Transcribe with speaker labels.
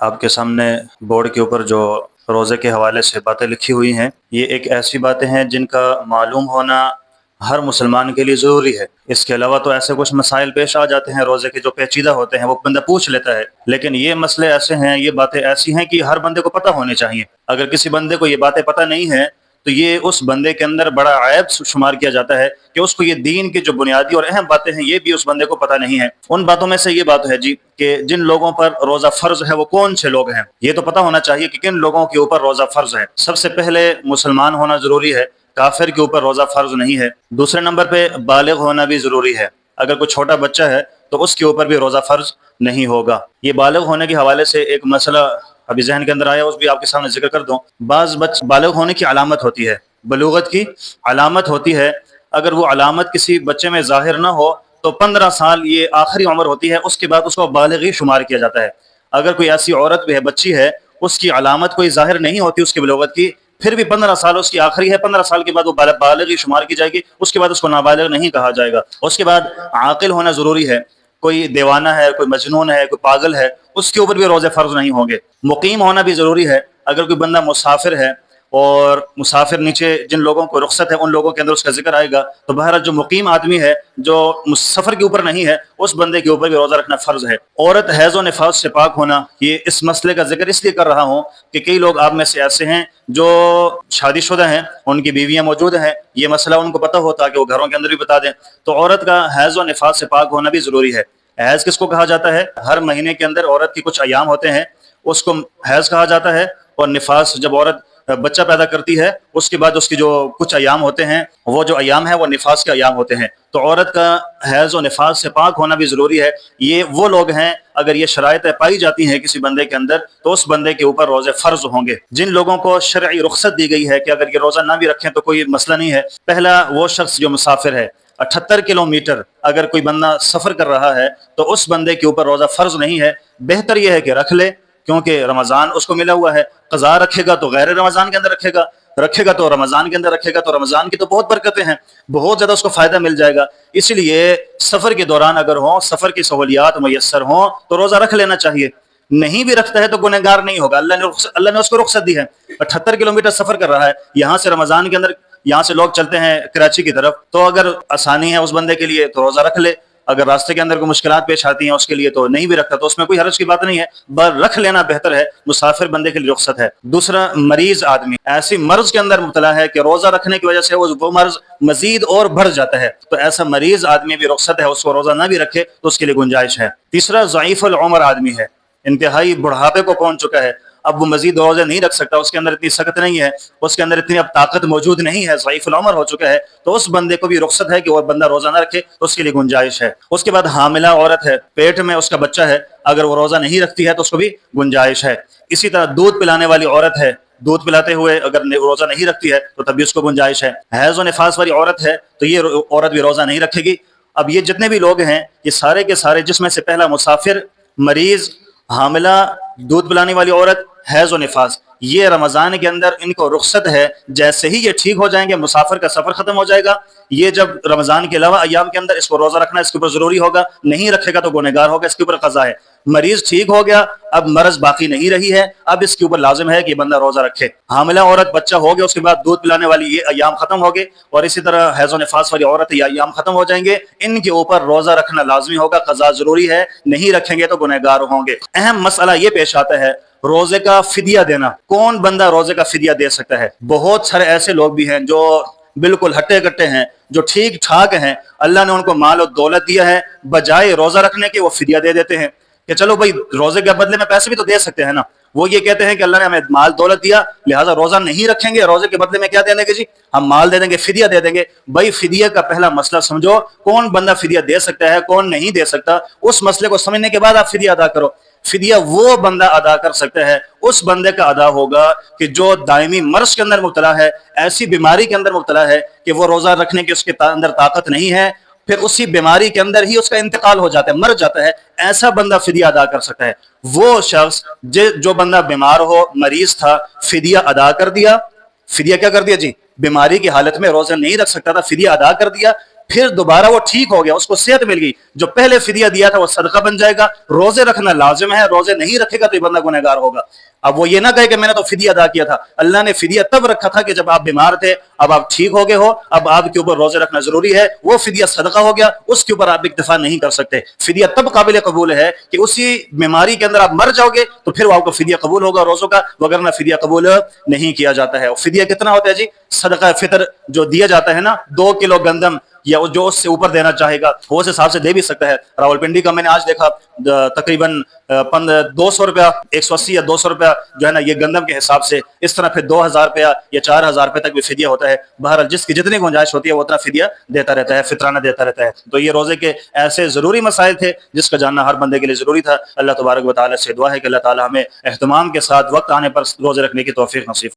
Speaker 1: آپ کے सामने बोर्ड के ऊपर जो रोज़े के हवाले से बातें लिखी हुई हैं, ये एक ऐसी बातें हैं जिनका मालूम होना हर मुसलमान के लिए ज़रूरी है। इसके अलावा तो ऐसे कुछ मसाइल पेश आ जाते हैं रोज़े के जो पेचीदा होते हैं, वो बंदा पूछ लेता है, लेकिन ये मसले ऐसे हैं, ये बातें ऐसी हैं कि हर बंदे को पता होनी चाहिए। अगर किसी बंदे को ये बातें पता नहीं है तो ये उस बंदे के अंदर बड़ा ऐब शुमार किया जाता है कि उसको ये दीन की जो बुनियादी और अहम बातें हैं ये भी उस बंदे को पता नहीं है। उन बातों में से ये बात है जी कि जिन लोगों पर रोज़ा फ़र्ज है वो कौन से लोग हैं, ये तो पता होना चाहिए कि किन लोगों के ऊपर रोज़ा फ़र्ज है। सबसे पहले मुसलमान होना ज़रूरी है, काफिर के ऊपर रोज़ा फ़र्ज नहीं है। दूसरे नंबर पे बालिग होना भी ज़रूरी है, अगर कोई छोटा बच्चा है तो उसके ऊपर भी रोज़ा फ़र्ज नहीं होगा। ये बालिग होने के हवाले से एक मसला अभी जहन के अंदर आया, उस भी आपके सामने जिक्र कर दूं। बालिग होने की अलामत होती है, बलूगत की अलामत होती है। अगर वो अलामत किसी बच्चे में ज़ाहिर ना हो तो 15 साल ये आखिरी उम्र होती है, उसके बाद उसको बालिग ही शुमार किया जाता है। अगर कोई ऐसी औरत भी है, बच्ची है, उसकी अलामत कोई ज़ाहिर नहीं होती उसकी बलूगत की, फिर भी 15 साल उसकी आखिरी है, 15 साल के बाद वो बालिग ही शुमार की जाएगी, उसके बाद उसको नाबालिग नहीं कहा जाएगा। उसके बाद आकिल होना ज़रूरी है, कोई दीवाना है, कोई मजनून है, कोई पागल है, उसके ऊपर भी रोज़े फ़र्ज नहीं होंगे। मुकीम होना भी ज़रूरी है, अगर कोई बंदा मुसाफिर है और मुसाफिर नीचे जिन लोगों को रुख्सत है उन लोगों के अंदर उसका जिक्र आएगा, तो बहरहाल जो मुकीम आदमी है जो सफ़र के ऊपर नहीं है उस बंदे के ऊपर भी रोज़ा रखना फ़र्ज है। औरत हैज़ और निफास से पाक होना, ये इस मसले का जिक्र इसलिए कर रहा हूँ कि कई लोग आप में से ऐसे हैं जो शादीशुदा हैं, उनकी बीवियाँ मौजूद हैं, ये मसला उनको पता होता कि वो घरों के अंदर भी बता दें। तो औरत का हैज़ और निफास से पाक होना भी ज़रूरी है। हैज़ किसको कहा जाता है? हर महीने के अंदर औरत की कुछ अयाम होते हैं, उसको हैज़ कहा जाता है। और निफास, जब औरत बच्चा पैदा करती है उसके बाद उसकी जो कुछ अयाम होते हैं, वो जो अयाम है वो निफास के अयाम होते हैं। तो औरत का हैज़ और निफास से पाक होना भी ज़रूरी है। ये वो लोग हैं, अगर ये शराइतें पाई जाती हैं किसी बंदे के अंदर तो उस बंदे के ऊपर रोज़े फ़र्ज होंगे। जिन लोगों को शरई रुख्सत दी गई है कि अगर ये रोज़ा ना भी रखें तो कोई मसला नहीं है, पहला वो शख्स जो मुसाफिर है, 78 किलोमीटर अगर कोई बंदा सफ़र कर रहा है तो उस बंदे के ऊपर रोज़ा फ़र्ज नहीं है। बेहतर यह है कि रख ले, क्योंकि रमज़ान उसको मिला हुआ है। क़ज़ा रखेगा तो गैर रमज़ान के अंदर रखेगा तो रमज़ान के अंदर रखेगा, तो रमज़ान की तो बहुत बरकतें हैं, बहुत ज़्यादा उसको फ़ायदा मिल जाएगा। इसलिए सफ़र के दौरान अगर हो, सफ़र की सहूलियात मुयस्सर हों तो रोज़ा रख लेना चाहिए। नहीं भी रखता है तो गुनहगार नहीं होगा, अल्लाह ने उसको रुख्सत दी है। 78 किलोमीटर सफ़र कर रहा है, यहाँ से रमज़ान के अंदर, यहाँ से लोग चलते हैं कराची की तरफ, तो अगर आसानी है उस बंदे के लिए तो रोज़ा रख ले। अगर रास्ते के अंदर कोई मुश्किलात पेश आती हैं उसके लिए तो नहीं भी रखता, तो उसमें कोई हर्ज की बात नहीं है, पर रख लेना बेहतर है। मुसाफिर बंदे के लिए रुख्सत है। दूसरा, मरीज आदमी ऐसी मर्ज के अंदर मुब्तला है कि रोजा रखने की वजह से वो मर्ज मजीद और बढ़ जाता है, तो ऐसा मरीज आदमी भी रुख्सत है, उसको रोजा ना भी रखे तो उसके लिए गुंजाइश है। तीसरा, ज़ईफ़ुल उम्र आदमी है, इंतहाई बुढ़ापे को पहुंच चुका है, अब वो मजीद रोजे नहीं रख सकता, उसके अंदर इतनी सकत नहीं है, उसके अंदर इतनी अब ताकत मौजूद नहीं है, ज़ईफ़ुल उम्र हो चुका है, तो उस बंदे को भी रुख्सत है कि वो बंदा रोजा ना रखे, तो उसके लिए गुंजाइश है। उसके बाद हामिला औरत है, पेट में उसका बच्चा है, अगर वो रोजा नहीं रखती है तो उसको भी गुंजाइश है। इसी तरह दूध पिलाने वाली औरत है, दूध पिलाते हुए अगर रोजा नहीं रखती है तो तभी उसको गुंजाइश है। हैज़ और निफास वाली औरत है तो ये औरत भी रोजा नहीं रखेगी। अब ये जितने भी लोग हैं ये सारे के सारे, जिसमें से पहला मुसाफिर, मरीज, हामिला, दूध पिलाने वाली औरत, हैज़ और निफास, ये रमज़ान के अंदर इनको रुख्सत है। जैसे ही ये ठीक हो जाएंगे, मुसाफिर का सफ़र ख़त्म हो जाएगा, ये जब रमज़ान के अलावा अय्याम के अंदर इसको रोज़ा रखना इसके ऊपर ज़रूरी होगा, नहीं रखेगा तो गुनहगार होगा, इसके ऊपर क़ज़ा है। मरीज ठीक हो गया, अब मरज बाकी नहीं रही है, अब इसके ऊपर लाजिम है कि बंदा रोज़ा रखे। हामिला औरत, बच्चा हो गया, उसके बाद दूध पिलाने वाली, ये अय्याम ख़त्म हो गए, और इसी तरह हैज़ और निफास वाली औरत, ये अय्याम ख़त्म हो जाएंगे, इनके ऊपर रोज़ा रखना लाजमी होगा, क़ज़ा ज़रूरी है, नहीं रखेंगे तो गुनहगार होंगे। अहम मसला ये पेश आता है रोजे का फिदिया देना। कौन बंदा रोजे का फिदिया दे सकता है? बहुत सारे ऐसे लोग भी हैं जो बिल्कुल हट्टे कट्टे हैं, जो ठीक ठाक हैं, अल्लाह ने उनको माल और दौलत दिया है, बजाय रोजा रखने के वो फिदिया दे देते हैं कि चलो भाई रोजे के बदले में पैसे भी तो दे सकते हैं ना। वो ये कहते हैं कि अल्लाह ने हमें माल दौलत दिया, लिहाजा रोजा नहीं रखेंगे, रोजे के बदले में क्या दे देंगे जी, हम माल दे देंगे, फिदिया दे देंगे। भाई फिदिया का पहला मसला समझो, कौन बंदा फिदिया दे सकता है, कौन नहीं दे सकता, उस मसले को समझने के बाद आप फिदिया अदा करो। फिदिया वो बंदा अदा कर सकता है, उस बंदे का अदा होगा कि जो दायमी मर्ज के अंदर मुब्तला है, ऐसी बीमारी के अंदर मुब्तला है कि वो रोजा रखने की उसके अंदर ताकत नहीं है, फिर उसी बीमारी के अंदर ही उसका इंतकाल हो जाता है, मर जाता है, ऐसा बंदा फिदिया अदा कर सकता है। वो शख्स जो बंदा बीमार हो, मरीज था, फिदिया अदा कर दिया। फिदिया क्या कर दिया जी? बीमारी की हालत में रोजा नहीं रख सकता था, फिदिया अदा कर दिया, پھر دوبارہ وہ ٹھیک ہو گیا, اس کو صحت مل گئی, جو پہلے فدیہ دیا تھا وہ صدقہ بن جائے گا. روزے رکھنا لازم ہے, روزے نہیں رکھے گا تو یہ بندہ گنہگار ہوگا. اب وہ یہ نہ کہے کہ میں نے تو فدیہ ادا کیا تھا. اللہ نے فدیہ تب رکھا تھا کہ جب آپ بیمار تھے, اب آپ ٹھیک ہو گئے ہو, اب آپ کے اوپر روزے رکھنا ضروری ہے. وہ فدیہ صدقہ ہو گیا, اس کے اوپر آپ اکتفا نہیں کر سکتے. فدیہ تب قابل قبول ہے کہ اسی بیماری کے اندر آپ مر جاؤ گے تو پھر آپ کو فدیہ قبول ہوگا روزوں کا, وگرنہ فدیہ قبول نہیں کیا جاتا ہے. اور فدیہ کتنا ہوتا ہے جی؟ صدقہ فطر جو دیا جاتا ہے نا, 2 کلو گندم یا جو اس سے اوپر دینا چاہے گا وہ اس حساب سے دے بھی سکتا ہے. راولپنڈی کا میں نے آج دیکھا تقریباً 200 روپیہ, 180 یا 200 روپیہ جو ہے نا یہ گندم کے حساب سے, اس طرح پھر 2000 روپیہ یا 4000 روپے تک بھی فدیہ ہوتا ہے. بہرحال جس کی جتنی گنجائش ہوتی ہے وہ اتنا فدیہ دیتا رہتا ہے, فطرانہ دیتا رہتا ہے. تو یہ روزے کے ایسے ضروری مسائل تھے جس کا جاننا ہر بندے کے لیے ضروری تھا. اللہ تبارک و تعالیٰ سے دعا ہے کہ اللہ تعالیٰ ہمیں اہتمام کے ساتھ وقت آنے پر روزے رکھنے کی توفیق نصیب